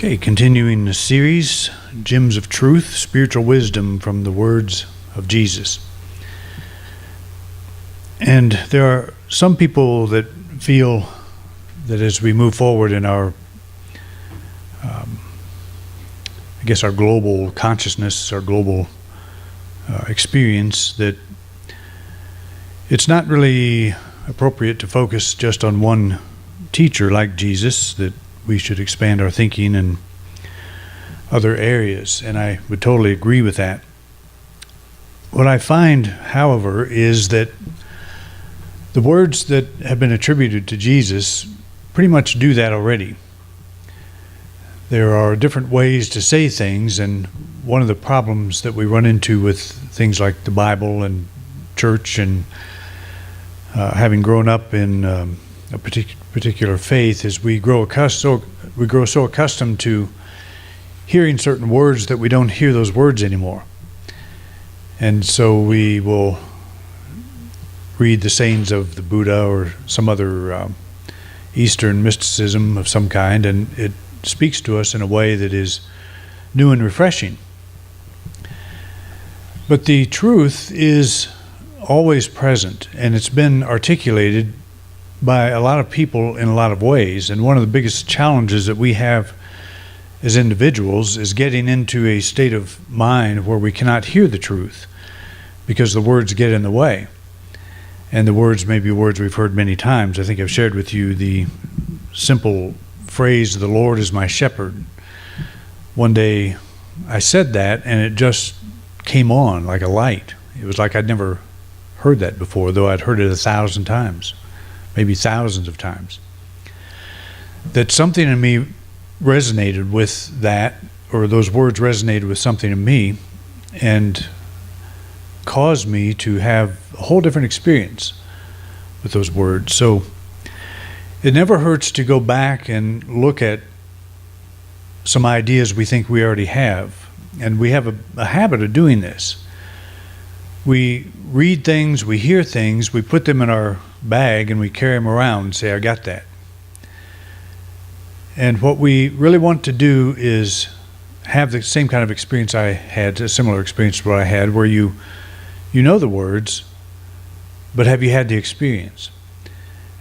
Okay, continuing the series, Gems of Truth, Spiritual Wisdom from the Words of Jesus. And there are some people that feel that as we move forward in our, our global consciousness, our global experience, that it's not really appropriate to focus just on one teacher like Jesus, that we should expand our thinking in other areas, and I would totally agree with that. What I find, however, is that the words that have been attributed to Jesus pretty much do that already. There are different ways to say things, and one of the problems that we run into with things like the Bible and church and having grown up in a particular faith is we grow so accustomed to hearing certain words that we don't hear those words anymore. And so we will read the sayings of the Buddha or some other Eastern mysticism of some kind, and it speaks to us in a way that is new and refreshing. But the truth is always present, and it's been articulated by a lot of people in a lot of ways. And one of the biggest challenges that we have as individuals is getting into a state of mind where we cannot hear the truth because the words get in the way. And the words may be words we've heard many times. I think I've shared with you the simple phrase, "The Lord is my shepherd." One day I said that, and it just came on like a light. It was like I'd never heard that before, though I'd heard it 1,000 times. Maybe thousands of times, that something in me resonated with that, or those words resonated with something in me and caused me to have a whole different experience with those words. So it never hurts to go back and look at some ideas we think we already have. And we have a habit of doing this. We read things, we hear things, we put them in our bag and we carry them around and say, "I got that." And what we really want to do is have the same kind of experience I had, a similar experience to what I had, where you know the words, but have you had the experience?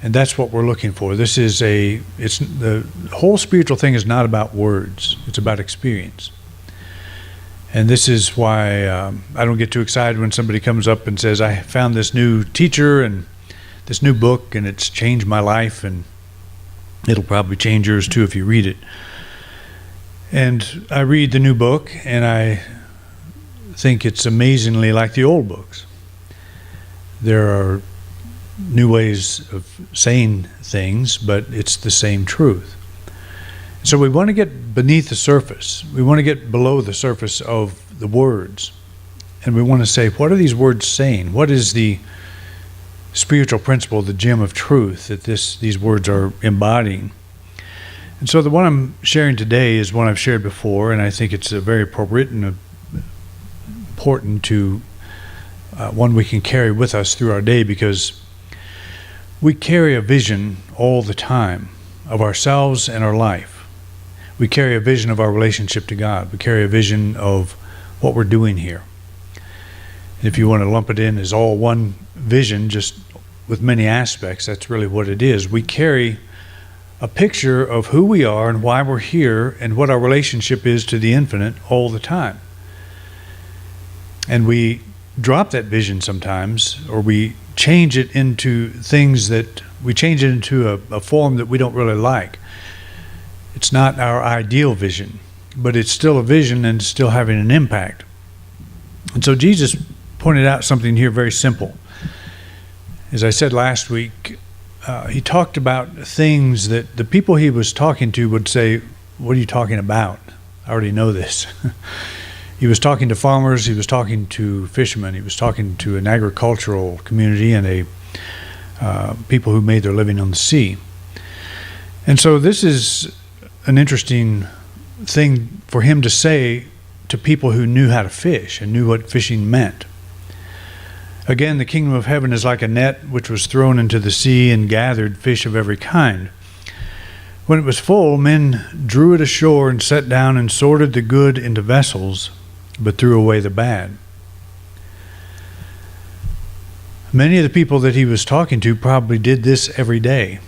And that's what we're looking for. The whole spiritual thing is not about words, it's about experience. And this is why I don't get too excited when somebody comes up and says, "I found this new teacher and this new book, and it's changed my life, and it'll probably change yours too if you read it." And I read the new book, and I think it's amazingly like the old books. There are new ways of saying things, but it's the same truth. So we want to get beneath the surface. We want to get below the surface of the words. And we want to say, what are these words saying? What is the spiritual principle, the gem of truth that these words are embodying? And so the one I'm sharing today is one I've shared before, and I think it's very appropriate and important to one we can carry with us through our day, because we carry a vision all the time of ourselves and our life. We carry a vision of our relationship to God. We carry a vision of what we're doing here. And if you want to lump it in as all one vision, just with many aspects, that's really what it is. We carry a picture of who we are and why we're here and what our relationship is to the infinite all the time. And we drop that vision sometimes, or we change it into a form that we don't really like. It's not our ideal vision, but it's still a vision and still having an impact. And so Jesus pointed out something here very simple. As I said last week, he talked about things that the people he was talking to would say, "What are you talking about? I already know this." He was talking to farmers, he was talking to fishermen, he was talking to an agricultural community and people who made their living on the sea. And so this is an interesting thing for him to say to people who knew how to fish and knew what fishing meant. Again, the kingdom of heaven is like a net which was thrown into the sea and gathered fish of every kind. When it was full, men drew it ashore and sat down and sorted the good into vessels, but threw away the bad. Many of the people that he was talking to probably did this every day.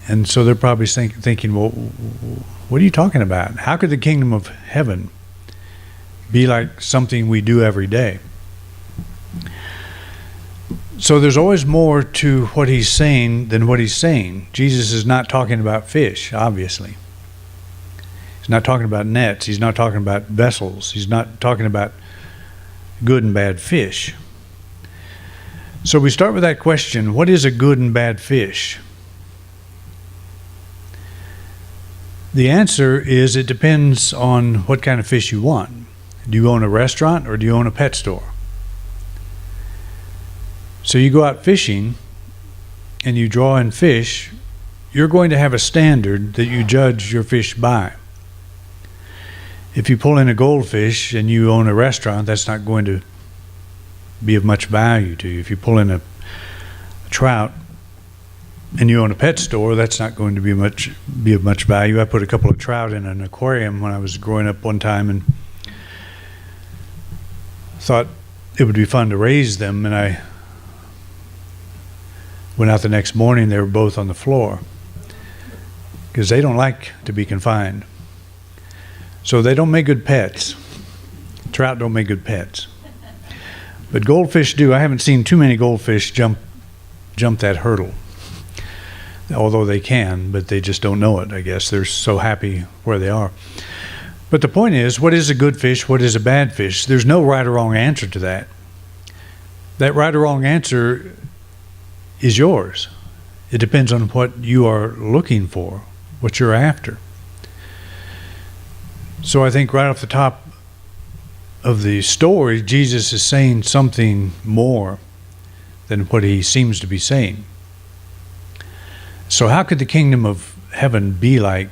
And so they're probably thinking, well, what are you talking about? How could the kingdom of heaven be like something we do every day? So there's always more to what he's saying than what he's saying. Jesus is not talking about fish, obviously. He's not talking about nets. He's not talking about vessels. He's not talking about good and bad fish. So we start with that question, what is a good and bad fish? The answer is it depends on what kind of fish you want. Do you own a restaurant or do you own a pet store? So you go out fishing and you draw in fish, you're going to have a standard that you judge your fish by. If you pull in a goldfish and you own a restaurant, that's not going to be of much value to you. If you pull in a trout and you own a pet store, that's not going to be of much value. I put a couple of trout in an aquarium when I was growing up one time and thought it would be fun to raise them, and I went out the next morning, they were both on the floor because they don't like to be confined. So they don't make good pets. Trout don't make good pets. But goldfish do. I haven't seen too many goldfish jump that hurdle. Although they can, but they just don't know it, I guess. They're so happy where they are. But the point is, what is a good fish? What is a bad fish? There's no right or wrong answer to that. That right or wrong answer is yours. It depends on what you are looking for, what you're after. So I think right off the top of the story, Jesus is saying something more than what he seems to be saying. So how could the kingdom of heaven be like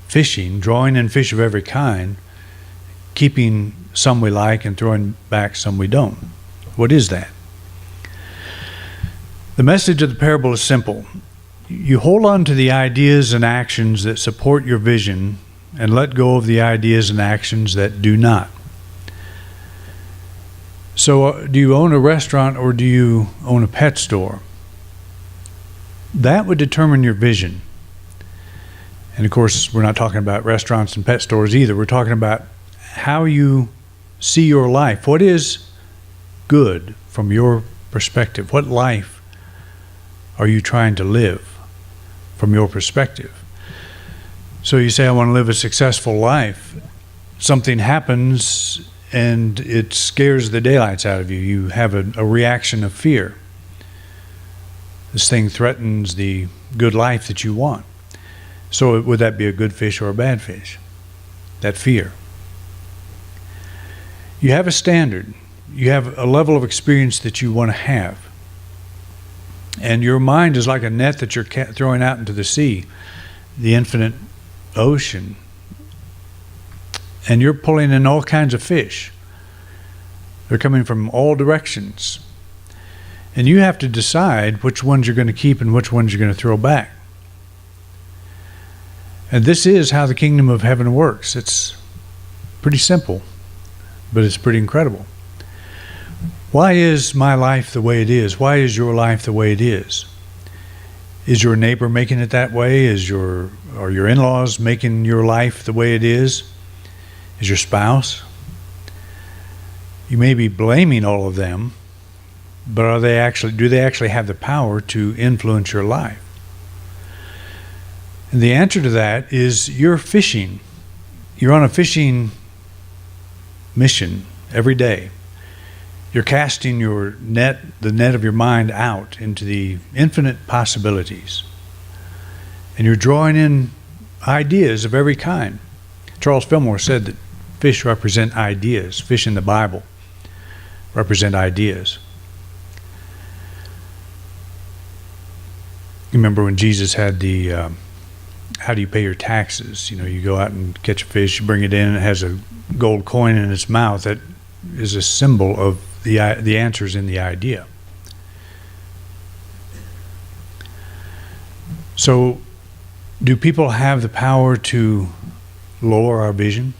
fishing, drawing in fish of every kind, keeping some we like and throwing back some we don't? What is that? The message of the parable is simple. You hold on to the ideas and actions that support your vision and let go of the ideas and actions that do not. So do you own a restaurant or do you own a pet store? That would determine your vision. And of course, we're not talking about restaurants and pet stores either. We're talking about how you see your life. What is good from your perspective? What life are you trying to live from your perspective? So you say, I want to live a successful life. Something happens and it scares the daylights out of you. You have a reaction of fear. This thing threatens the good life that you want. So would that be a good fish or a bad fish? That fear. You have a standard. You have a level of experience that you want to have. And your mind is like a net that you're throwing out into the sea, the infinite ocean. And you're pulling in all kinds of fish. They're coming from all directions. And you have to decide which ones you're going to keep and which ones you're going to throw back. And this is how the kingdom of heaven works. It's pretty simple, but it's pretty incredible. Why is my life the way it is? Why is your life the way it is? Is your neighbor making it that way? Are your in-laws making your life the way it is? Is your spouse? You may be blaming all of them, but do they actually have the power to influence your life? And the answer to that is you're fishing. You're on a fishing mission every day. You're casting your net, the net of your mind out into the infinite possibilities. And you're drawing in ideas of every kind. Charles Fillmore said that fish represent ideas. Fish in the Bible represent ideas. You remember when Jesus had the, how do you pay your taxes? You go out and catch a fish, you bring it in, and it has a gold coin in its mouth. That is a symbol of the answers in the idea. So Do people have the power to lower our vision?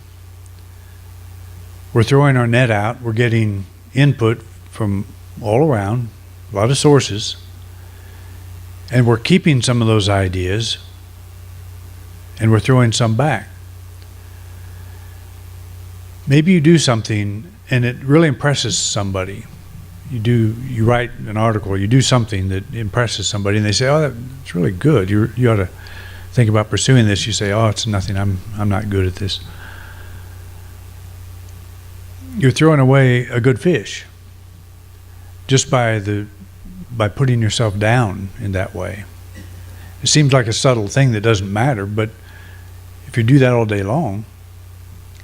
We're throwing our net out. We're getting input from all around, a lot of sources, and we're keeping some of those ideas, and we're throwing some back. Maybe you do something and it really impresses somebody. You write an article, you do something that impresses somebody, and they say, "Oh, that's really good. You ought to think about pursuing this." You say, "Oh, it's nothing. I'm not good at this." You're throwing away a good fish just by putting yourself down in that way. It seems like a subtle thing that doesn't matter, but if you do that all day long,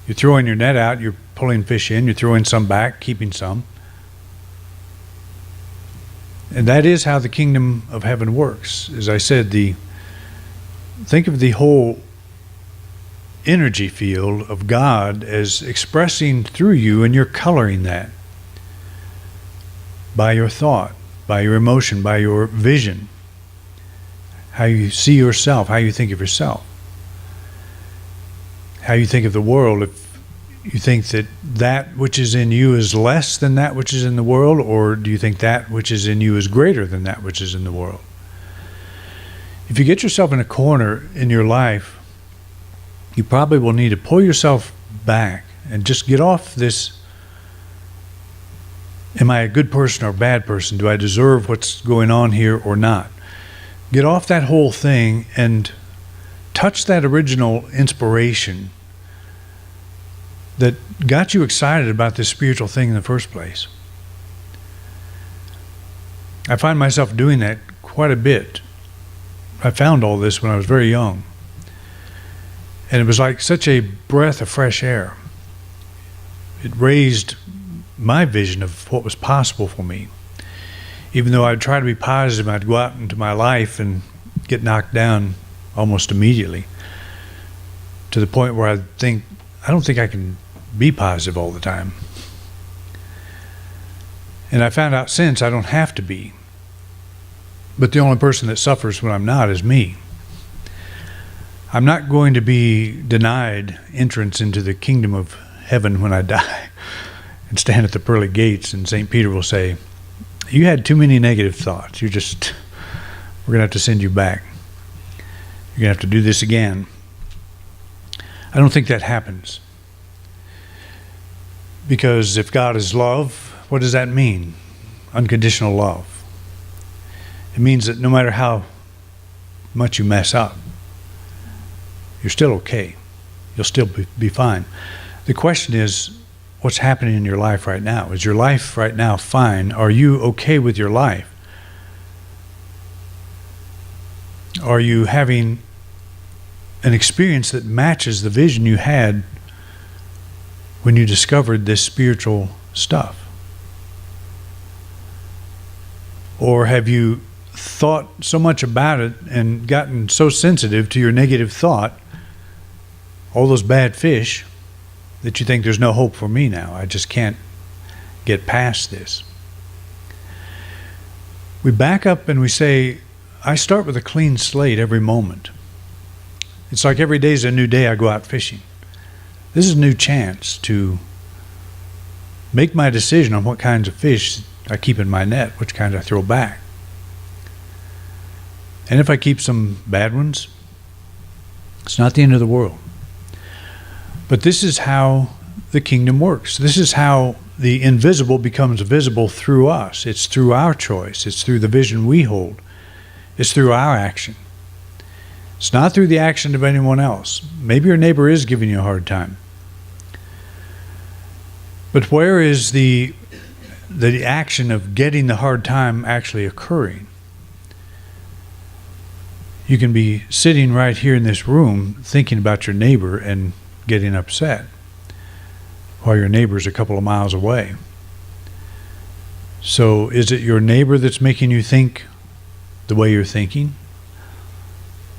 you're throwing your net out, you're pulling fish in, you're throwing some back, keeping some. And that is how the kingdom of heaven works. As I said, think of the whole energy field of God as expressing through you, and you're coloring that by your thought, by your emotion, by your vision, how you see yourself, how you think of yourself, how you think of the world. If you think that which is in you is less than that which is in the world, or do you think that which is in you is greater than that which is in the world? If you get yourself in a corner in your life, you probably will need to pull yourself back and just get off this, am I a good person or a bad person? Do I deserve what's going on here or not? Get off that whole thing and touch that original inspiration that got you excited about this spiritual thing in the first place. I find myself doing that quite a bit. I found all this when I was very young. And it was like such a breath of fresh air. It raised my vision of what was possible for me. Even though I'd try to be positive, I'd go out into my life and get knocked down almost immediately, to the point where I don't think I can be positive all the time. And I found out since I don't have to be. But the only person that suffers when I'm not is me. I'm not going to be denied entrance into the kingdom of heaven when I die and stand at the pearly gates, and St. Peter will say, "You had too many negative thoughts. We're going to have to send you back. You're going to have to do this again." I don't think that happens. Because if God is love, what does that mean? Unconditional love. It means that no matter how much you mess up, you're still okay. You'll still be fine. The question is, what's happening in your life right now? Is your life right now fine? Are you okay with your life? Are you having an experience that matches the vision you had when you discovered this spiritual stuff? Or have you thought so much about it and gotten so sensitive to your negative thought, all those bad fish, that you think there's no hope for me now? I just can't get past this. We back up and we say, I start with a clean slate every moment. It's like every day is a new day I go out fishing. This is a new chance to make my decision on what kinds of fish I keep in my net, which kinds I throw back. And if I keep some bad ones, it's not the end of the world. But this is how the kingdom works. This is how the invisible becomes visible through us. It's through our choice. It's through the vision we hold. It's through our action. It's not through the action of anyone else. Maybe your neighbor is giving you a hard time. But where is the action of getting the hard time actually occurring? You can be sitting right here in this room thinking about your neighbor and getting upset while your neighbor's a couple of miles away. So is it your neighbor that's making you think the way you're thinking?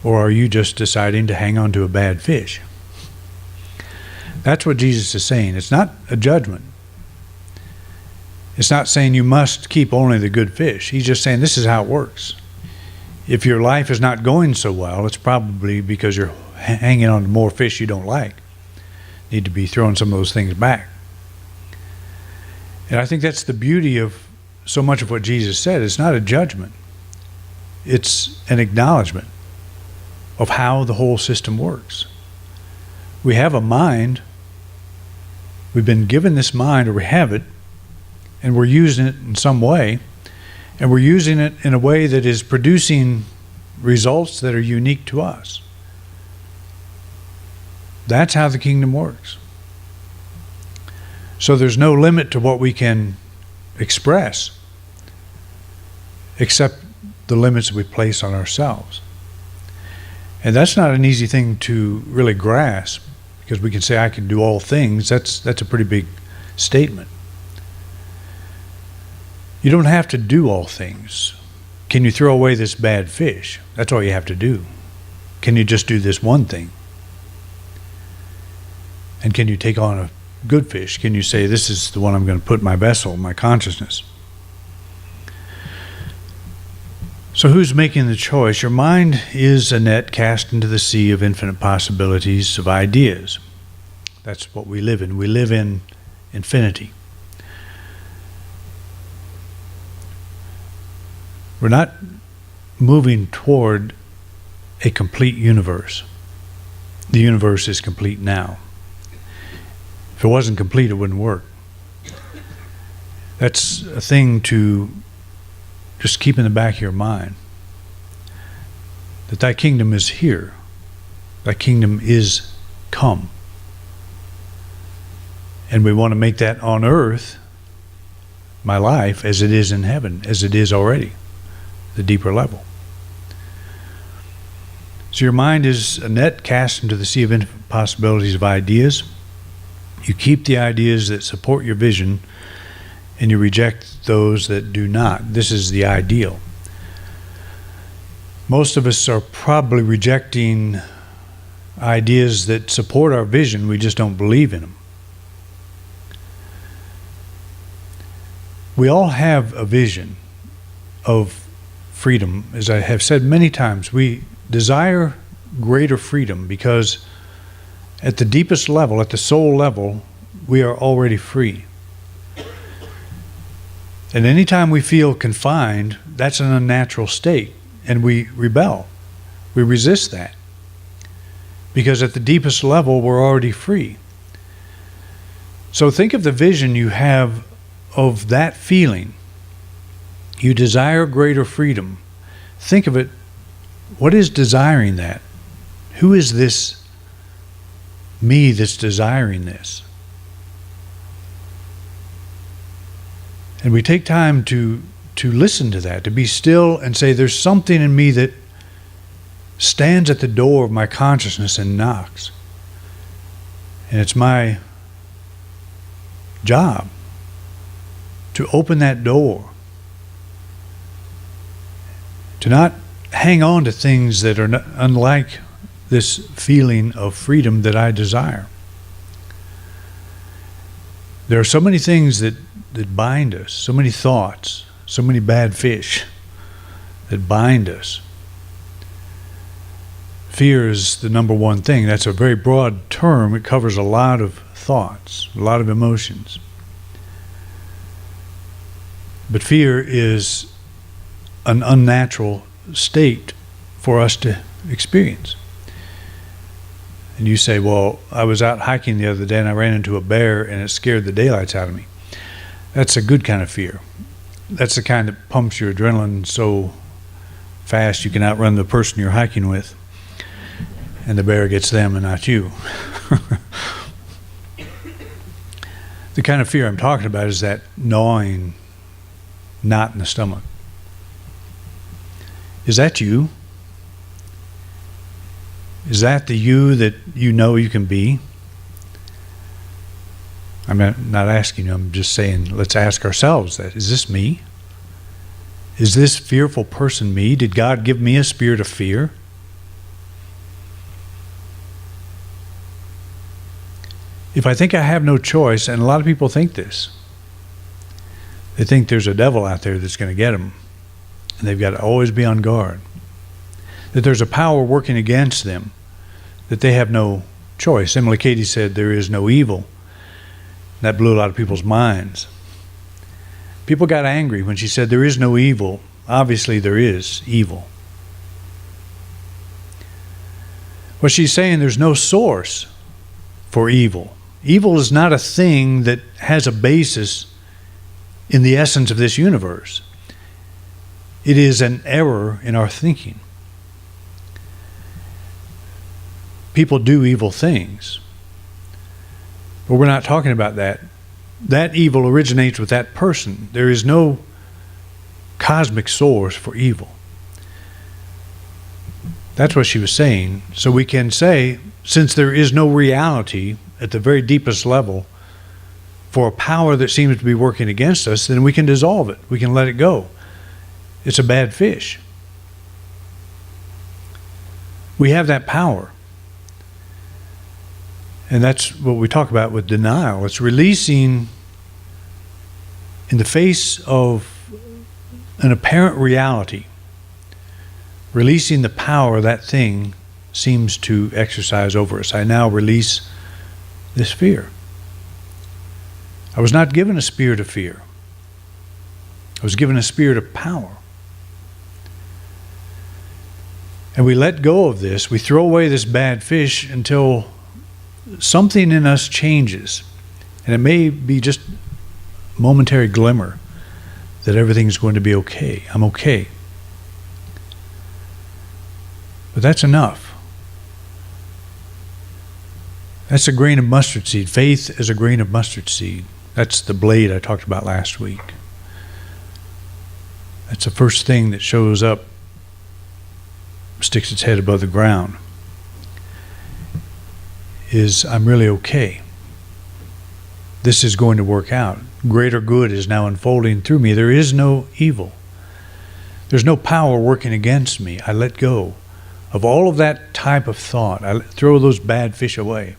Or are you just deciding to hang on to a bad fish? That's what Jesus is saying. It's not a judgment. It's not saying you must keep only the good fish. He's just saying this is how it works. If your life is not going so well, it's probably because you're hanging on to more fish you don't like. Need to be throwing some of those things back. And I think that's the beauty of so much of what Jesus said. It's not a judgment. It's an acknowledgement of how the whole system works. We have a mind. We've been given this mind, or we have it, and we're using it in some way. And we're using it in a way that is producing results that are unique to us. That's how the kingdom works. So there's no limit to what we can express except the limits we place on ourselves. And that's not an easy thing to really grasp, because we can say, I can do all things. That's a pretty big statement. You don't have to do all things. Can you throw away this bad fish? That's all you have to do. Can you just do this one thing? And can you take on a good fish? Can you say, this is the one I'm going to put in my vessel, my consciousness? So who's making the choice? Your mind is a net cast into the sea of infinite possibilities of ideas. That's what we live in. We live in infinity. We're not moving toward a complete universe. The universe is complete now. If it wasn't complete, it wouldn't work. That's a thing to just keep in the back of your mind. That thy kingdom is here. Thy kingdom is come. And we want to make that on earth, my life, as it is in heaven, as it is already. The deeper level. So your mind is a net cast into the sea of infinite possibilities of ideas. You keep the ideas that support your vision, and you reject those that do not. This is the ideal. Most of us are probably rejecting ideas that support our vision. We just don't believe in them. We all have a vision of freedom. As I have said many times, we desire greater freedom because at the deepest level, at the soul level, we are already free. And anytime we feel confined, that's an unnatural state, and we rebel. We resist that. Because at the deepest level, we're already free. So think of the vision you have of that feeling. You desire greater freedom. Think of it. What is desiring that? Who is this me that's desiring this? And we take time to listen to that, to be still and say, there's something in me that stands at the door of my consciousness and knocks. And it's my job to open that door. To not hang on to things that are unlike this feeling of freedom that I desire. There are so many things that bind us, so many thoughts, so many bad fish that bind us. Fear is the number one thing. That's a very broad term. It covers a lot of thoughts, a lot of emotions. But fear is an unnatural state for us to experience. And you say, well, I was out hiking the other day and I ran into a bear and it scared the daylights out of me. That's a good kind of fear. That's the kind that pumps your adrenaline so fast you can outrun the person you're hiking with. And the bear gets them and not you. The kind of fear I'm talking about is that gnawing knot in the stomach. Is that you? Is that the you that you know you can be? I'm not asking you, I'm just saying, let's ask ourselves that. Is this me? Is this fearful person me? Did God give me a spirit of fear? If I think I have no choice, and a lot of people think this, they think there's a devil out there that's going to get them, and they've got to always be on guard. that there's a power working against them, that they have no choice. Emily Cady said there is no evil. That blew a lot of people's minds. People got angry when she said there is no evil. Obviously there is evil. Well, she's saying there's no source for evil. Evil is not a thing that has a basis in the essence of this universe. It is an error in our thinking. People do evil things, but we're not talking about that. That evil originates with that person. There is no cosmic source for evil. That's what she was saying. So we can say, since there is no reality at the very deepest level for a power that seems to be working against us, then we can dissolve it. We can let it go. It's a bad fish. We have that power. And that's what we talk about with denial. It's releasing in the face of an apparent reality, releasing the power that thing seems to exercise over us. I now release this fear. I was not given a spirit of fear. I was given a spirit of power. And we let go of this. We throw away this bad fish until something in us changes. And it may be just a momentary glimmer that everything's going to be okay. I'm okay. But that's enough. That's a grain of mustard seed. Faith is a grain of mustard seed. That's the blade I talked about last week. That's the first thing that shows up, sticks its head above the ground, is I'm really okay. This is going to work out. Greater good is now unfolding through me. There is no evil. There's no power working against me. I let go of all of that type of thought. I throw those bad fish away.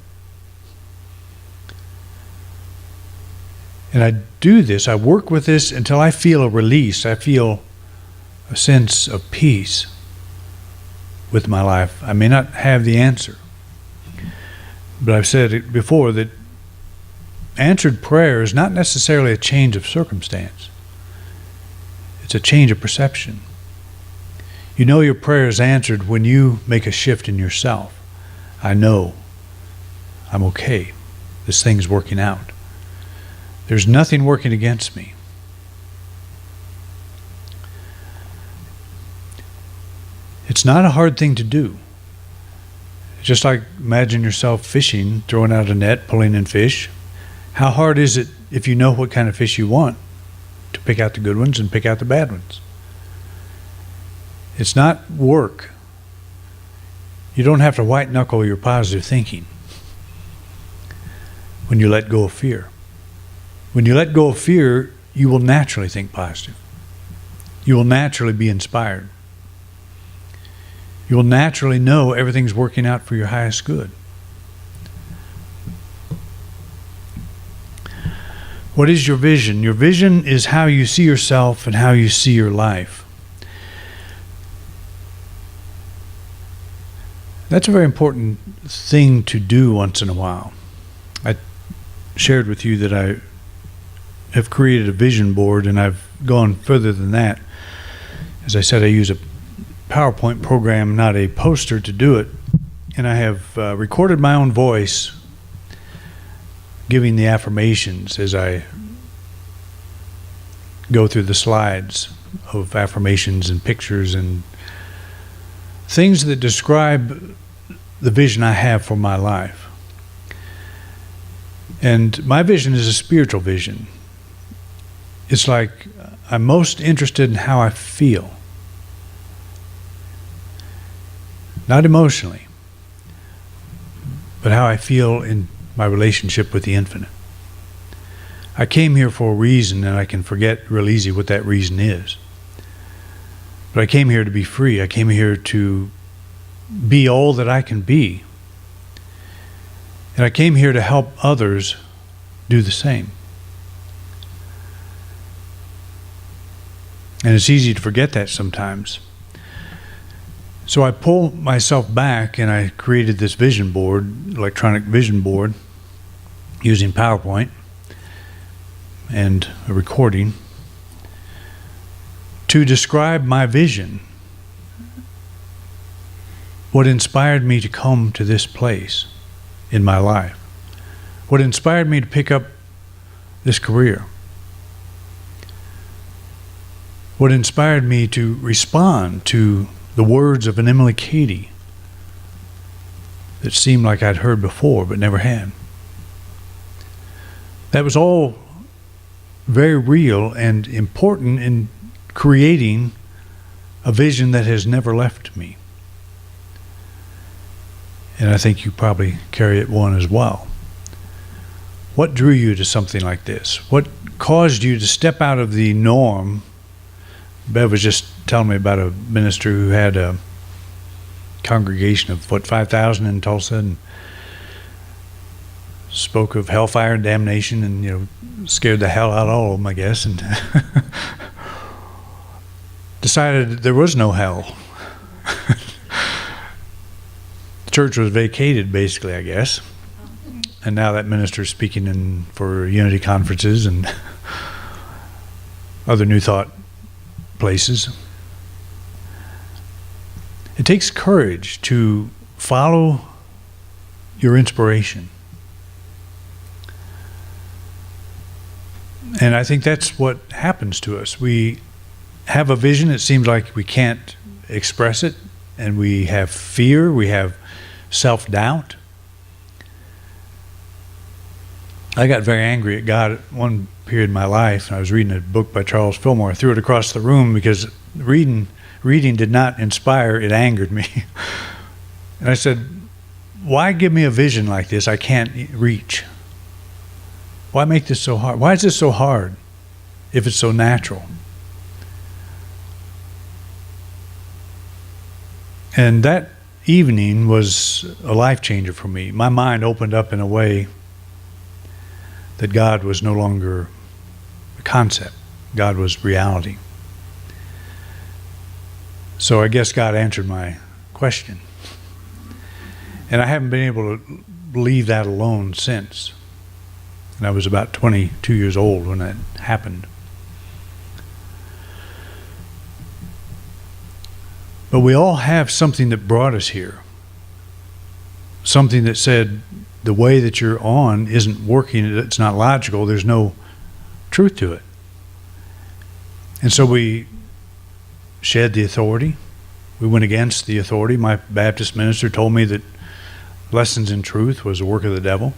And I do this, I work with this until I feel a release. I feel a sense of peace with my life. I may not have the answer, but I've said it before that answered prayer is not necessarily a change of circumstance. It's a change of perception. You know your prayer is answered when you make a shift in yourself. I know I'm okay. This thing's working out. There's nothing working against me. It's not a hard thing to do. Just like imagine yourself fishing, throwing out a net, pulling in fish. How hard is it if you know what kind of fish you want to pick out the good ones and pick out the bad ones? It's not work. You don't have to white knuckle your positive thinking when you let go of fear. When you let go of fear, you will naturally think positive. You will naturally be inspired. You will naturally know everything's working out for your highest good. What is your vision? Your vision is how you see yourself and how you see your life. That's a very important thing to do once in a while. I shared with you that I have created a vision board, and I've gone further than that. As I said, I use a PowerPoint program, not a poster, to do it. And I have recorded my own voice giving the affirmations as I go through the slides of affirmations and pictures and things that describe the vision I have for my life. And my vision is a spiritual vision. It's like I'm most interested in how I feel. Not emotionally, but how I feel in my relationship with the infinite. I came here for a reason, and I can forget real easy what that reason is. But I came here to be free. I came here to be all that I can be. And I came here to help others do the same. And it's easy to forget that sometimes. So I pulled myself back and I created this vision board, electronic vision board, using PowerPoint and a recording to describe my vision. What inspired me to come to this place in my life? What inspired me to pick up this career? What inspired me to respond to the words of an Emily Cady that seemed like I'd heard before but never had? That was all very real and important in creating a vision that has never left me. And I think you probably carry it one as well. What drew you to something like this? What caused you to step out of the norm? Bev was just telling me about a minister who had a congregation of 5,000 in Tulsa, and spoke of hellfire and damnation, and scared the hell out of all of them, I guess, and decided there was no hell. The church was vacated, basically, I guess, and now that minister's speaking for unity conferences and other New Thought places. It takes courage to follow your inspiration. And I think that's what happens to us. We have a vision, it seems like we can't express it, and we have fear, we have self-doubt. I got very angry at God at one period in my life. I was reading a book by Charles Fillmore. I threw it across the room because reading did not inspire, it angered me. And I said, why give me a vision like this I can't reach? Why make this so hard? Why is this so hard if it's so natural? And that evening was a life changer for me. My mind opened up in a way that God was no longer a concept. God was reality. So I guess God answered my question. And I haven't been able to leave that alone since. And I was about 22 years old when that happened. But we all have something that brought us here. Something that said the way that you're on isn't working, it's not logical, there's no truth to it. And so we shed the authority. We went against the authority. My Baptist minister told me that lessons in truth was the work of the devil.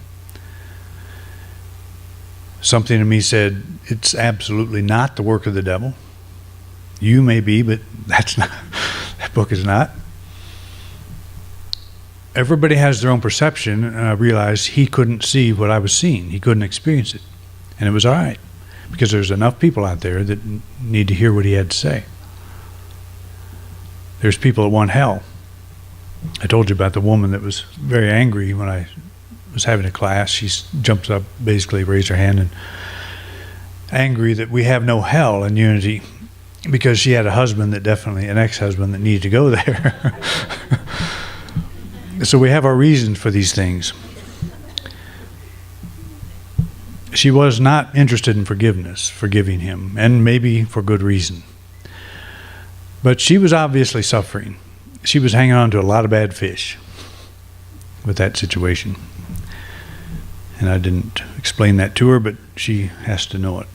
Something in me said, it's absolutely not the work of the devil. You may be, but that's not, that book is not. Everybody has their own perception, and I realized he couldn't see what I was seeing. He couldn't experience it. And it was all right, because there's enough people out there that need to hear what he had to say. There's people that want hell. I told you about the woman that was very angry when I was having a class. She jumps up, basically raised her hand, and angry that we have no hell in unity, because she had a husband that definitely, an ex-husband that needed to go there. So we have our reasons for these things. She was not interested in forgiving him, and maybe for good reason. But she was obviously suffering. She was hanging on to a lot of bad fish with that situation. And I didn't explain that to her, but she has to know it.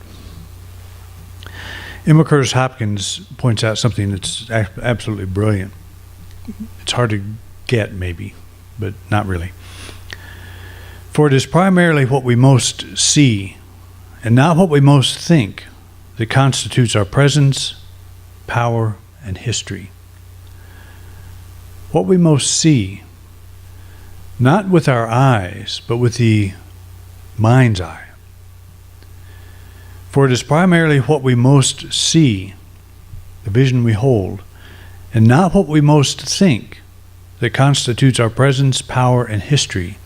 Emma Curtis Hopkins points out something that's absolutely brilliant. It's hard to get, maybe, but not really. For it is primarily what we most see, and not what we most think, that constitutes our presence, power, and history. What we most see, not with our eyes, but with the mind's eye. For it is primarily what we most see, the vision we hold, and not what we most think, that constitutes our presence, power, and history.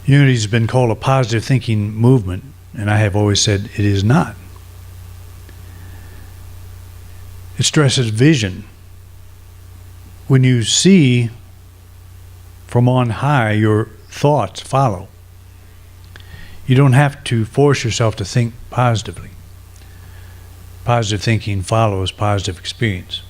Unity has been called a positive thinking movement, and I have always said it is not. It stresses vision. when you see from on high, your thoughts follow. You don't have to force yourself to think positively. Positive thinking follows positive experience.